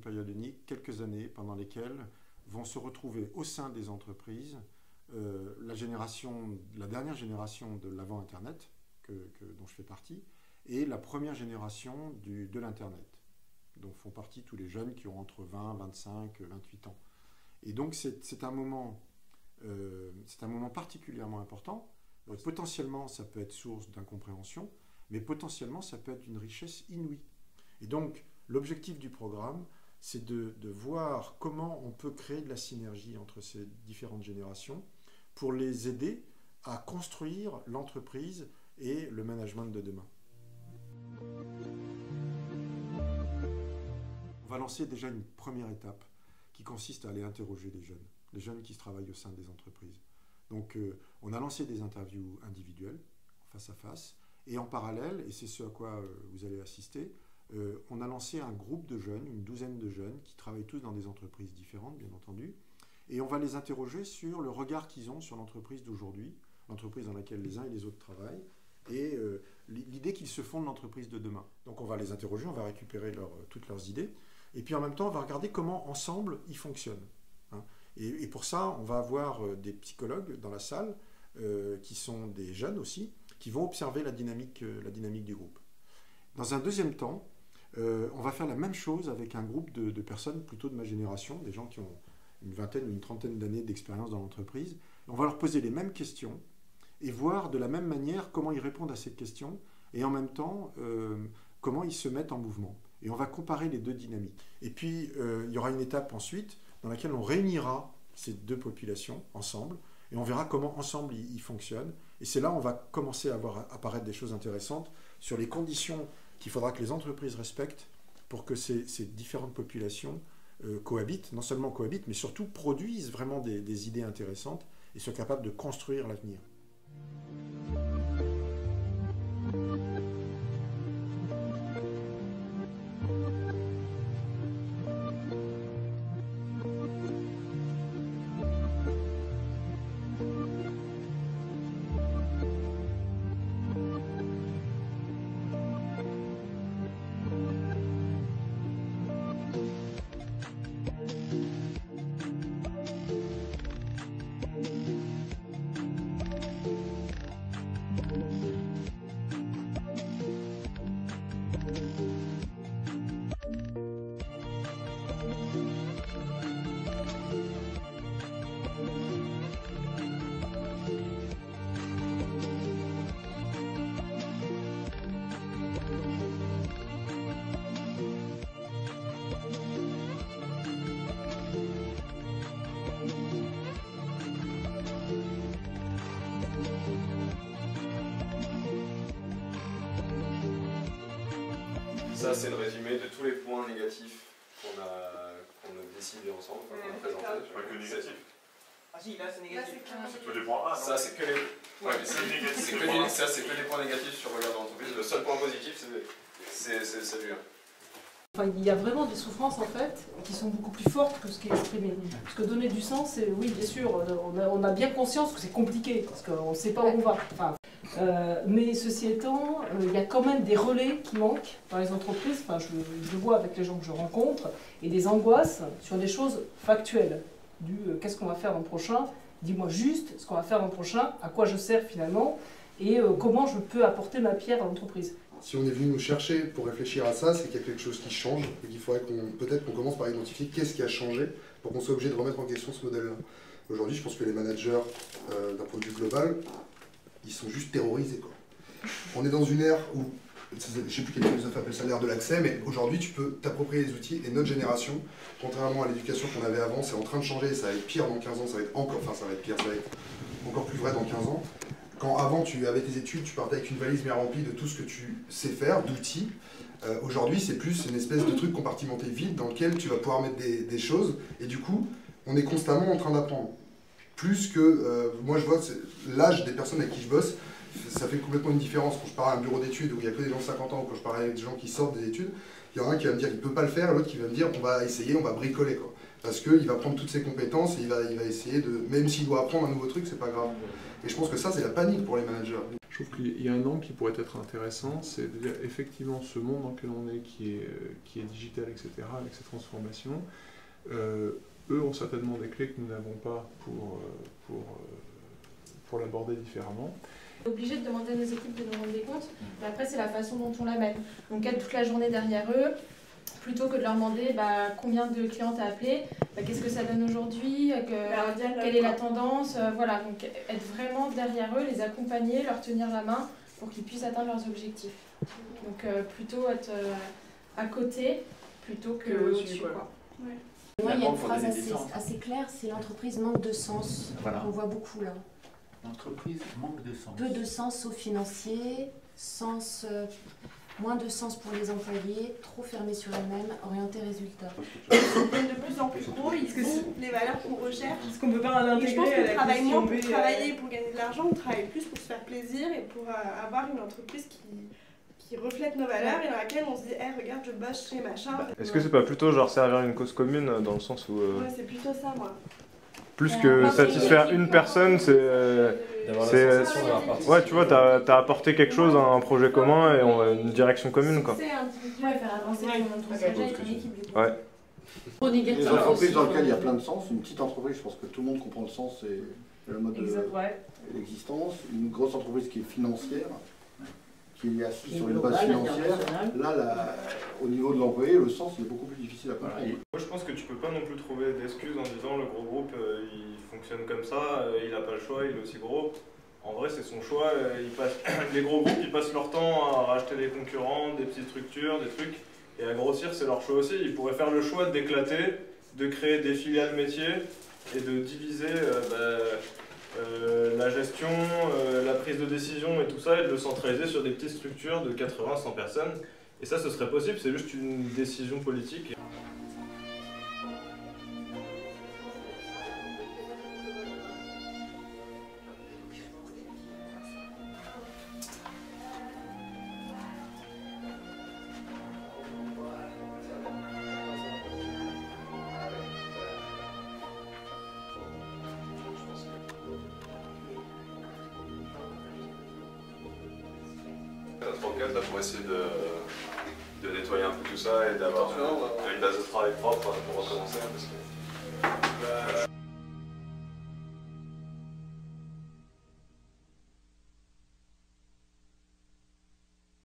période unique quelques années pendant lesquelles vont se retrouver au sein des entreprises la dernière génération de l'avant-Internet, dont je fais partie, et la première génération de l'Internet, dont font partie tous les jeunes qui ont entre 20, 25, 28 ans. Et donc c'est un moment particulièrement important. Potentiellement, ça peut être source d'incompréhension, mais potentiellement, ça peut être une richesse inouïe. Et donc, l'objectif du programme, c'est de voir comment on peut créer de la synergie entre ces différentes générations pour les aider à construire l'entreprise et le management de demain. On va lancer déjà une première étape qui consiste à aller interroger les jeunes qui travaillent au sein des entreprises. Donc, on a lancé des interviews individuelles, face à face, et en parallèle, et c'est ce à quoi vous allez assister, on a lancé un groupe de jeunes, une douzaine de jeunes, qui travaillent tous dans des entreprises différentes, bien entendu, et on va les interroger sur le regard qu'ils ont sur l'entreprise d'aujourd'hui, l'entreprise dans laquelle les uns et les autres travaillent, et l'idée qu'ils se font de l'entreprise de demain. Donc on va les interroger, on va récupérer toutes leurs idées, et puis en même temps, on va regarder comment, ensemble, ils fonctionnent. Et pour ça, on va avoir des psychologues dans la salle, qui sont des jeunes aussi, qui vont observer la dynamique du groupe. Dans un deuxième temps, on va faire la même chose avec un groupe de personnes plutôt de ma génération, des gens qui ont une vingtaine ou une trentaine d'années d'expérience dans l'entreprise. On va leur poser les mêmes questions et voir de la même manière comment ils répondent à ces questions et en même temps comment ils se mettent en mouvement. Et on va comparer les deux dynamiques. Et puis, il y aura une étape ensuite dans laquelle on réunira ces deux populations ensemble et on verra comment ensemble ils fonctionnent. Et c'est là où on va commencer à voir apparaître des choses intéressantes sur les conditions qu'il faudra que les entreprises respectent pour que ces différentes populations cohabitent, non seulement cohabitent, mais surtout produisent vraiment des idées intéressantes et soient capables de construire l'avenir. Ça, c'est le résumé de tous les points négatifs qu'on a décidé ensemble, qu'on a présenté. Pas que négatif. Ah si, là c'est négatif. C'est que les points A. Ça, c'est que les... Ouais, mais c'est que les points négatifs sur le regard de l'entreprise. Le seul point positif, c'est celui-là. Enfin, il y a vraiment des souffrances en fait qui sont beaucoup plus fortes que ce qui est exprimé. Parce que donner du sens, c'est oui, bien sûr, on a bien conscience que c'est compliqué parce qu'on ne sait pas où on va. Enfin, mais ceci étant, il y a quand même des relais qui manquent dans les entreprises. Enfin, je le vois avec les gens que je rencontre et des angoisses sur des choses factuelles. Du qu'est-ce qu'on va faire l'an prochain? Dis-moi juste ce qu'on va faire l'an prochain, à quoi je sers finalement et comment je peux apporter ma pierre à l'entreprise. Si on est venu nous chercher pour réfléchir à ça, c'est qu'il y a quelque chose qui change et qu'il faudrait peut-être qu'on commence par identifier qu'est-ce qui a changé pour qu'on soit obligé de remettre en question ce modèle-là. Aujourd'hui, je pense que les managers, d'un point de vue global, ils sont juste terrorisés, quoi. On est dans une ère où, je ne sais plus quel philosophe appelle ça l'ère de l'accès, mais aujourd'hui tu peux t'approprier les outils et notre génération, contrairement à l'éducation qu'on avait avant, c'est en train de changer, ça va être pire dans 15 ans, ça va être encore plus vrai dans 15 ans. Quand avant tu avais tes études, tu partais avec une valise bien remplie de tout ce que tu sais faire, d'outils. Aujourd'hui c'est plus une espèce de truc compartimenté vide dans lequel tu vas pouvoir mettre des choses et du coup on est constamment en train d'apprendre. Plus que, moi je vois l'âge des personnes avec qui je bosse, ça fait complètement une différence. Quand je parle à un bureau d'études où il n'y a que des gens de 50 ans ou quand je parle avec des gens qui sortent des études, il y en a un qui va me dire qu'il ne peut pas le faire et l'autre qui va me dire on va essayer, on va bricoler, quoi. Parce qu'il va prendre toutes ses compétences et il va essayer de, même s'il doit apprendre un nouveau truc, c'est pas grave. Et je pense que ça c'est la panique pour les managers. je trouve qu'il y a un angle qui pourrait être intéressant, c'est de dire effectivement ce monde dans lequel on est, qui est digital, etc., avec ces transformations, eux ont certainement des clés que nous n'avons pas pour l'aborder différemment. On est obligé de demander à nos équipes de nous rendre des comptes, mais après c'est la façon dont on l'amène. Donc être toute la journée derrière eux, plutôt que de leur demander combien de clients tu as appelé, qu'est-ce que ça donne aujourd'hui, quelle est la tendance, voilà, donc être vraiment derrière eux, les accompagner, leur tenir la main pour qu'ils puissent atteindre leurs objectifs. Donc plutôt être à côté plutôt que au-dessus. Ouais. Moi, il y a une phrase assez claire, c'est l'entreprise manque de sens. Voilà. On voit beaucoup là. L'entreprise manque de sens. Peu de sens sauf financier, moins de sens pour les employés, trop fermée sur elle-même, orientée résultat. Ils deviennent de plus en plus gros, ils font les valeurs qu'on recherche. Est-ce qu'on peut pas l'intégrer? Je pense qu'on travaille moins pour travailler pour gagner de l'argent, on travaille plus pour se faire plaisir et pour avoir une entreprise qui reflète nos valeurs et dans laquelle on se dit hey, regarde, je bosse chez machin. Est-ce que c'est pas plutôt genre servir une cause commune dans le sens où. Ouais, c'est plutôt ça, moi. Plus que satisfaire une personne, c'est. Ouais, tu vois, t'as apporté quelque chose à un projet commun et une direction commune, quoi. C'est individuel, faire avancer ton projet avec une équipe, du coup. Ouais. Une entreprise dans laquelle il y a plein de sens, une petite entreprise, je pense que tout le monde comprend le sens et le mode d'existence. Une grosse entreprise qui est financière, qui est assise sur une base financière. Là, au niveau de l'employé, le sens il est beaucoup plus difficile à comprendre. Moi je pense que tu peux pas non plus trouver d'excuses en disant le gros groupe il fonctionne comme ça, il a pas le choix, il est aussi gros. En vrai c'est son choix, les gros groupes ils passent leur temps à racheter des concurrents, des petites structures, des trucs, et à grossir c'est leur choix aussi. Ils pourraient faire le choix d'éclater, de créer des filiales métiers et de diviser la gestion, la prise de décision et tout ça, et de le centraliser sur des petites structures de 80-100 personnes. Et ça, ce serait possible, c'est juste une décision politique. Notre enquête là, pour essayer de nettoyer un peu tout ça et d'avoir une base de travail propre pour recommencer. Parce que